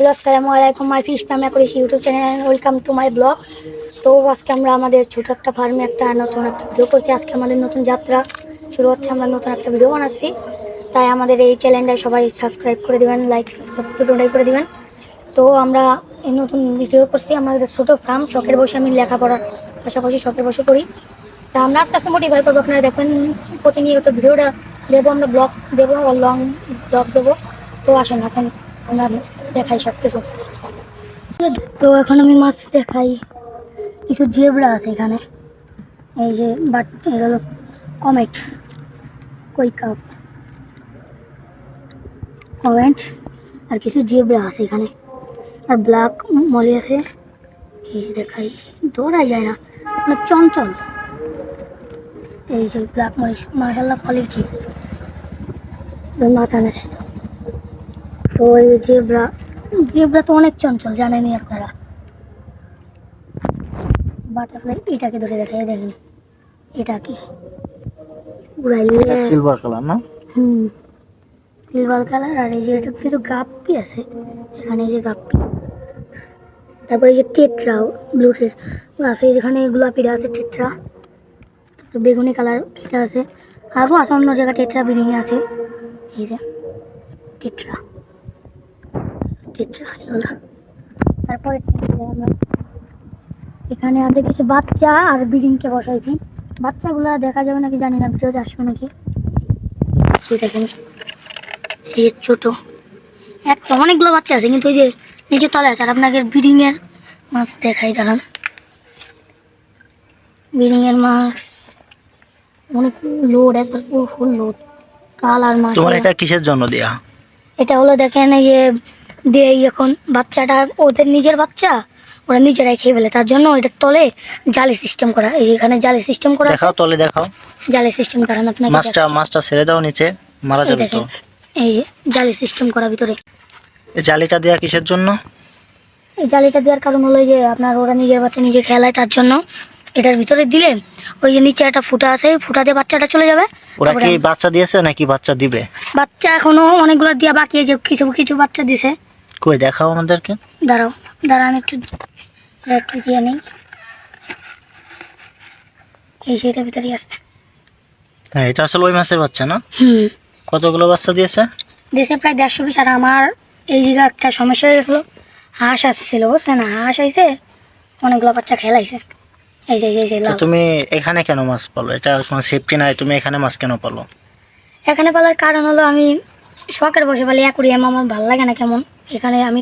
Hello আসসালামু আলাইকুম মাই fish family করেছি YouTube channel welcome to my blog. তো আজকে আমরা আমাদের ছোট একটা ফার্মে নতুন একটা ভিডিও করছি। আজকে আমাদের নতুন যাত্রা শুরু হচ্ছে, আমরা নতুন একটা ভিডিও বানাচ্ছি। তাই আমাদের এই চ্যানেলটায় সবাই সাবস্ক্রাইব করে দেবেন, লাইক সাবস্ক্রাইব দুটোটাই করে দেবেন। তো আমরা এই নতুন ভিডিও করছি আমাদের ছোটো ফার্ম, শখের বসে আমি লেখাপড়ার পাশাপাশি শখের বসে করি। তা আমরা আস্তে আস্তে মোটিভাই করবো, আপনারা দেখবেন প্রতিনিয়ত ভিডিওটা দেবো, আমরা ব্লগ দেবো, লং ব্লগ দেবো। তো আসেন এখন আমরা দেখাই সব কিছু। তো এখন আমি মাছ দেখাই, কিছু জেব্রা আছে এখানে, এই যে বাট এটা হলো কমেট, কৈকাপ কমেন্ট, আর কিছু জেব্রা আছে এখানে, আর ব্ল্যাক মলি আছে। এই যে দেখাই, দৌড়াই যায় না, অনেক চঞ্চল। এই যে ব্ল্যাক মরিচ মাশাআল্লাহ কোয়ালিটি, মাথা নষ্ট। তো এই জেব্রা, জেব্রা তো অনেক চঞ্চল, জানেনই আপনারা। বাটারফ্লাই এটাকে ধরে দেখাই, দেখেন এটা কি উড়াইলে সিলভার কালার না? Silver colour. আর এই যে এটা কিছু গাপ্পি আছে এখানে, এই যে গাপ্পি। তারপরে এই যে টেট্রা, ব্লু টেট আছে যেখানে, গোলাপিটা আছে টেট্রা, তারপরে বেগুনি কালার এটা আছে, আরও আছে অন্য জায়গায় টেট্রা বিডিংয়ে আছে। এই যে টেট্রা টেট্রা এগুলো। তারপরে আমরা এখানে আছে কিছু বাচ্চা আর ব্রিডিংকে বসাইছি। বাচ্চাগুলো দেখা যাবে নাকি জানি না, ভিডিওতে আসবে নাকি। দেখেন এই ছোট একটা, অনেকগুলো বাচ্চা আছে কিন্তু ওই যে নিচে তলে আছে। আর আপনাকে ব্রিডিংয়ের মাছ দেখাই, দাঁড়ান। ব্রিডিংয়ের মাছ অনেক লোড, একবার পুরো ফুল লোড কালার মাছ। তোমার এটা কিসের জন্য দেয়া? এটা হলো দেখেন এই যে দেই, এখন বাচ্চাটা ওদের নিজের বাচ্চা, ওরা নিজেরাই খেয়ে ফেলে, তার জন্য এটার তলে জালি সিস্টেম করা। এই এখানে জালি সিস্টেম করা, দেখাও, তলে দেখাও জালি সিস্টেম করেন আপনাকে। মাছটা ছেড়ে দাও, নিচে মারা যাবে তো। এই যে জালি সিস্টেম করা ভিতরে। এই জালিটা দেয়া কিসের জন্য? এই জালিটা দেওয়ার কারণ হলো যে আপনার ওরা নিজের বাচ্চা নিজে খেলায়, তার জন্য এটার ভিতরে দিলে ওই যে নিচে একটা ফুটা আছে, ফুটাতে বাচ্চাটা চলে যাবে। ওরা কি বাচ্চা দিয়েছে নাকি বাচ্চা দিবে? বাচ্চা এখনো অনেকগুলো দিয়া বাকি আছে, কিছু কিছু বাচ্চা দিছে। কই দেখাও আমাদেরকে। দাঁড়ান একটু দিয়ে নেই। এই যে এটার ভিতরেই আছে। হ্যাঁ, এটা আসলে ওই মাছের বাচ্চা না? কতগুলো বাচ্চা দিয়েছে? দেশে প্রায় 150 পিস। আর আমার এই জায়গা একটা সমস্যা হয়ে গেছিলো, হাঁস আসছিল, বুঝছেন না, হাঁস আইসে অনেকগুলো বাচ্চা খেলাইছে। এই যে এই যে তুমি এখানে কেন মাছ পালো? এটা কোনো সেফটি নাই, তুমি এখানে মাছ কেন পালো? এখানে পালার কারণ হলো আমি শখের বসে পালি, অ্যাকুরিয়াম আমার ভালো লাগে না কেমন, এখানে আমি